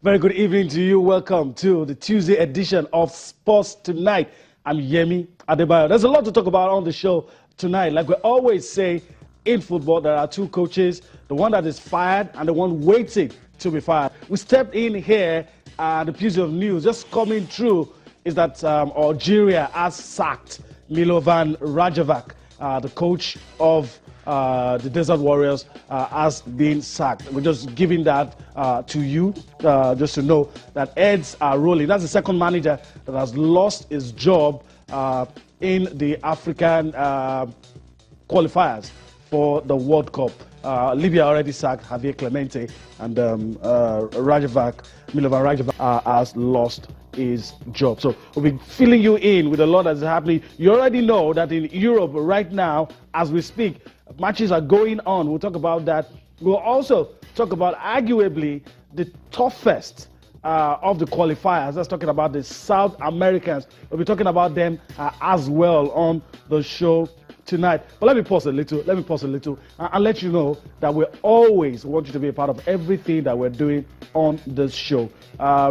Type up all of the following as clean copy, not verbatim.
Very good evening to you. Welcome to the Tuesday edition of Sports Tonight. I'm Yemi Adebayo. There's a lot to talk about on the show tonight. Like we always say in football, there are two coaches, the one that is fired and the one waiting to be fired. We stepped in here, the piece of news just coming through is that Algeria has sacked Milovan Rajevac, the coach of the Desert Warriors, has been sacked. We're just giving that to you, just to know that heads are rolling. That's the second manager that has lost his job in the African qualifiers for the World Cup. Libya already sacked Javier Clemente, and Milovan Rajevac has lost his job. So we'll be filling you in with a lot that's happening. You already know that in Europe right now, as we speak, matches are going on. We'll talk about that. We'll also talk about arguably the toughest of the qualifiers. That's talking about the South Americans. We'll be talking about them as well on the show tonight. But let me pause a little, and let you know that we always want you to be a part of everything that we're doing on this show.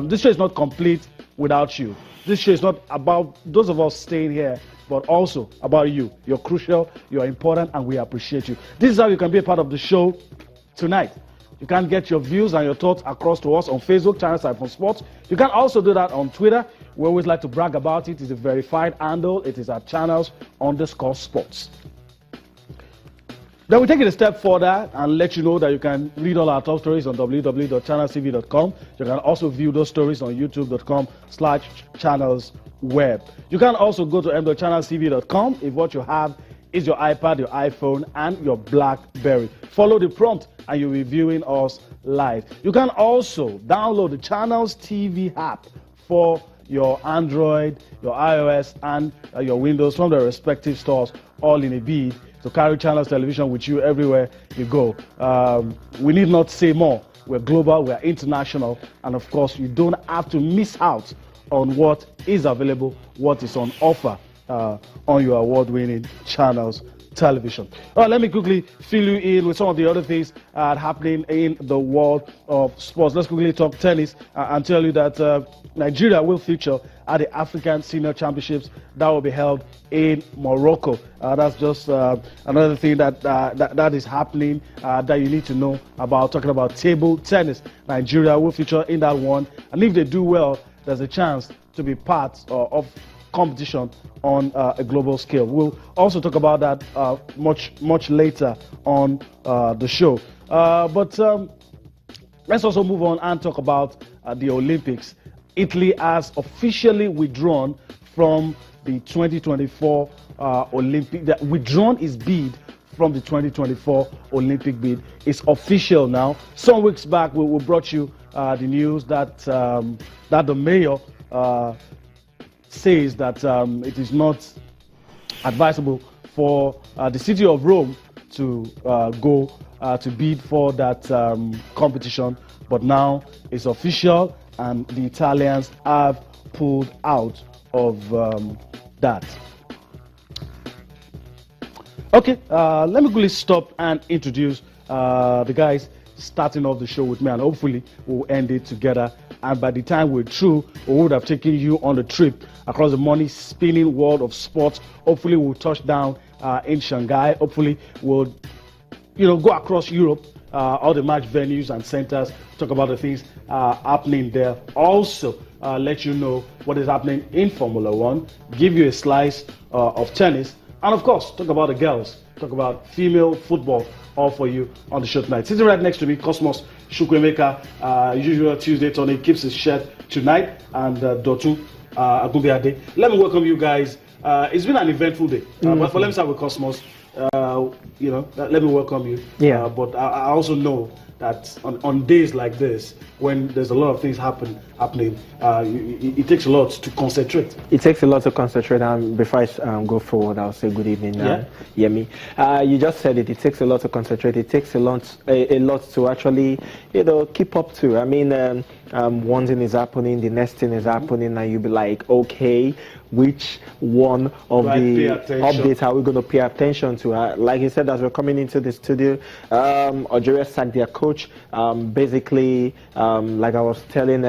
This show is not complete without you. This show is not about those of us staying here, but also about you. You're crucial, you're important, and we appreciate you. This is how you can be a part of the show tonight. You can get your views and your thoughts across to us on Facebook, Channels Typhoon Sports. You can also do that on Twitter. We always like to brag about it. It's a verified handle. It is at Channels_Sports. Then we take it a step further and let you know that you can read all our top stories on www.channelstv.com. You can also view those stories on youtube.com/channelsweb. You can also go to m.channelstv.com if what you have is your iPad, your iPhone, and your BlackBerry. Follow the prompt and you'll be viewing us live. You can also download the Channels TV app for your Android, your iOS, and your Windows from their respective stores, all in a bid to carry Channels Television with you everywhere you go. We need not say more. We're global, we're international, and of course, you don't have to miss out on what is available, what is on offer on your award-winning Channels Television. All right, let me quickly fill you in with some of the other things happening in the world of sports. Let's quickly talk tennis and tell you that Nigeria will feature at the African Senior Championships that will be held in Morocco. That's just another thing that is happening that you need to know about, talking about table tennis. Nigeria will feature in that one, and if they do well, there's a chance to be part of competition on a global scale. We'll also talk about that much later on the show. But let's also move on and talk about the Olympics. Italy has officially withdrawn from the 2024 Olympic. Withdrawn its bid from the 2024 Olympic bid. It's official now. Some weeks back, we brought you the news that that the mayor says that it is not advisable for the city of Rome to go to bid for that competition, but now it's official and the Italians have pulled out of that. Okay, let me quickly stop and introduce the guys starting off the show with me, and hopefully we'll end it together. And by the time we're through, we would have taken you on a trip across the money-spinning world of sports. Hopefully we'll touch down in Shanghai. Hopefully we'll go across Europe, all the match venues and centers, talk about the things happening there. Also let you know what is happening in Formula One, give you a slice of tennis, and of course talk about the girls, talk about female football, all for you on the show tonight. Sitting right next to me, Cosmos Chukwemeka, usual Tuesday Tony, keeps his shirt tonight, and Dotu Agunbiade. Let me welcome you guys. It's been an eventful day, but let me start with Cosmos. Let me welcome you. Yeah. But I also know that on days like this, when there's a lot of things happening, it takes a lot to concentrate. It takes a lot to concentrate. And before I go forward, I'll say good evening, Yemi. You just said it. It takes a lot to concentrate. It takes a lot to actually, keep up to. I mean, one thing is happening, the next thing is happening, and you'll be like, okay, which one of the updates are we going to pay attention to? Like you said, as we're coming into the studio, Algeria sacked their coach. coach. Basically, like I was telling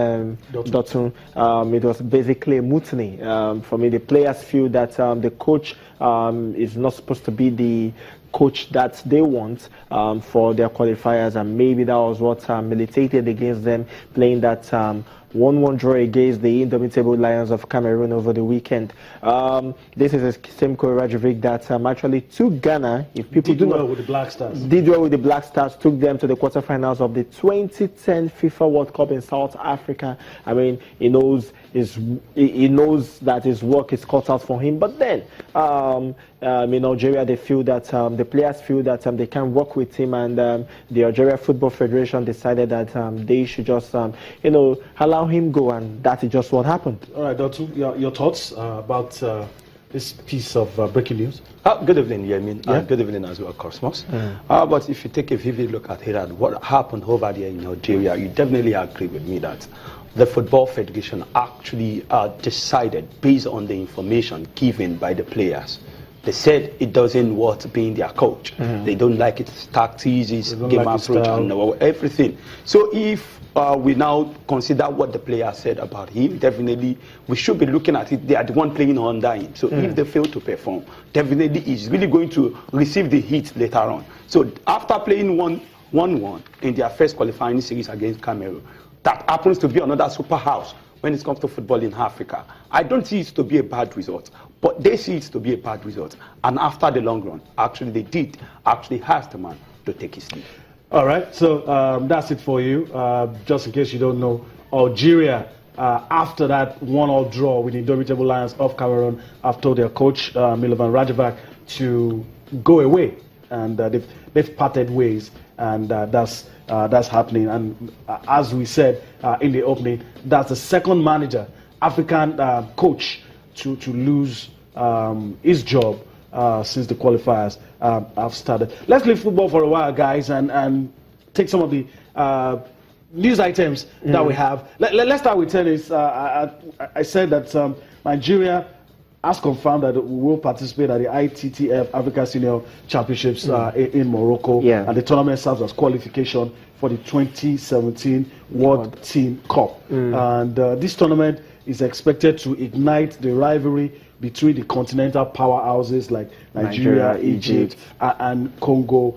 Dotun, it was basically a mutiny. For me, the players feel that the coach is not supposed to be the coach that they want for their qualifiers, and maybe that was what militated against them playing that 1-1 draw against the indomitable Lions of Cameroon over the weekend. This is the same Rajovic that actually took Ghana. If people did well with the Black Stars. Did well with the Black Stars, took them to the quarterfinals of the 2010 FIFA World Cup in South Africa. I mean, he knows that his work is cut out for him. But then, in Algeria, they feel that the players feel that they can work with him, and the Algeria Football Federation decided that they should just, allow him go, and that is just what happened. All right, Dr. Your thoughts about this piece of breaking news? Good evening, Yemin. Yeah? Good evening as well, Cosmos. But if you take a vivid look at it and what happened over there in Algeria, you definitely agree with me that the Football Federation actually decided based on the information given by the players. They said it doesn't want being their coach. They don't like its tactics, its game approach, and everything. So if we now consider what the player said about him, definitely we should be looking at it. They are the one playing under him. So if they fail to perform, definitely he's really going to receive the hit later on. So after playing 1-1 in their first qualifying series against Cameroon, that happens to be another super house when it comes to football in Africa. I don't see it to be a bad result, but they see it to be a bad result. And after the long run, actually they did actually ask the man to take his leave. All right, so that's it for you. Just in case you don't know, Algeria, after that 1-1 draw with the indomitable Lions of Cameroon, have told their coach, Milovan Rajovac, to go away. And they've parted ways, and that's happening. And as we said in the opening, that's the second manager, African coach, to lose his job since the qualifiers have started. Let's leave football for a while, guys, and take some of the news items that we have. Let's start with tennis. I said that Nigeria has confirmed that we will participate at the ITTF Africa Senior Championships in Morocco. Yeah. And the tournament serves as qualification for the 2017 World Team Cup. And this tournament is expected to ignite the rivalry between the continental powerhouses like Nigeria, Egypt, and Congo,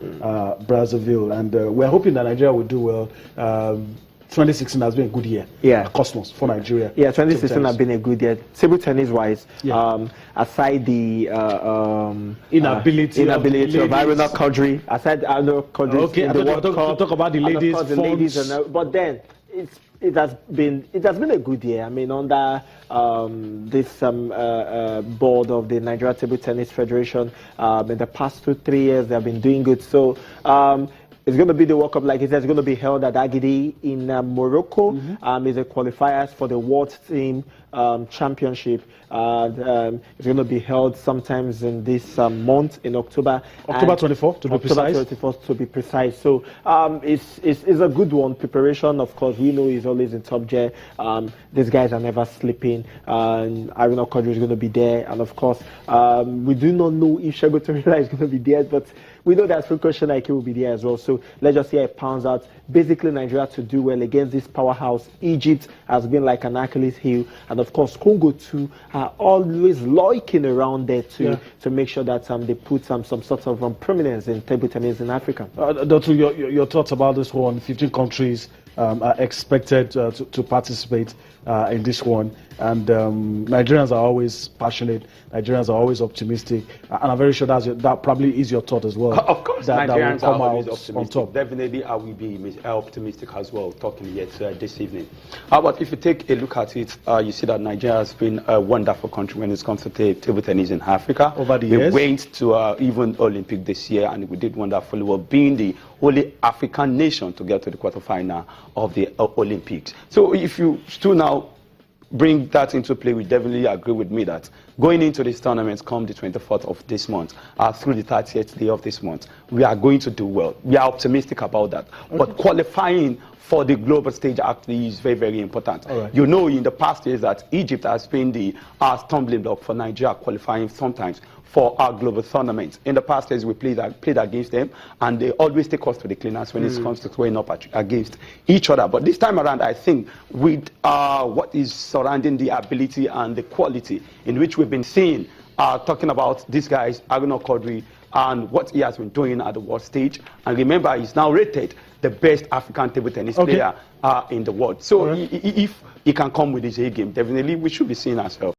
Brazzaville. And we're hoping that Nigeria will do well. 2016 has been a good year. Yeah, Cosmos for Nigeria. Yeah, 2016 has been a good year. Table tennis wise, aside the inability of Irina Kodri, aside Irina Kodri, okay, talk about the ladies. But then it has been a good year. I mean, under this board of the Nigeria Table Tennis Federation, in the past 2-3 years, they have been doing good. So. It's going to be the World Cup, like it says, it's going to be held at Agadir in Morocco. It's the qualifiers for the World Team Championship. It's going to be held sometimes in this month, in October. October 24th, to be precise. October 24th, to be precise. So it's a good one. Preparation, of course, we know is always in top gear. These guys are never sleeping. Irina Kodri is going to be there. And of course, we do not know if Shego Torila is going to be there, but we know that Fukushima Naiki will be there as well. So let's just see how it pounds out. Basically, Nigeria to do well against this powerhouse. Egypt has been like an Achilles heel. And of course, Congo too are always lurking around there to make sure that they put some sort of prominence in table tennis in Africa. Dr. Your thoughts about this one? 15 countries are expected to participate in this one. And Nigerians are always passionate. Nigerians are always optimistic. And I'm very sure that probably is your thought as well. Of course, Nigerians are always optimistic. On top. Definitely, I will be optimistic as well, talking yet this evening. But if you take a look at it, you see that Nigeria has been a wonderful country when it comes to table tennis in Africa. Over the years. We went to even Olympic this year, and we did wonderfully well, being the only African nation to get to the quarterfinal of the Olympics. So if you still now bring that into play, we definitely agree with me that going into this tournament come the 24th of this month, through the 30th day of this month, we are going to do well. We are optimistic about that. But qualifying for the global stage actually is very, very important. Right. You know, in the past years that Egypt has been the stumbling block for Nigeria qualifying sometimes for our global tournaments. In the past years, we played against them, and they always take us to the cleaners when it comes to throwing up against each other. But this time around, I think with what is surrounding the ability and the quality in which we've been seeing, talking about these guys, Aruna Quadri, and what he has been doing at the world stage. And remember, he's now rated the best African table tennis player in the world. So if he can come with his A game, definitely we should be seeing ourselves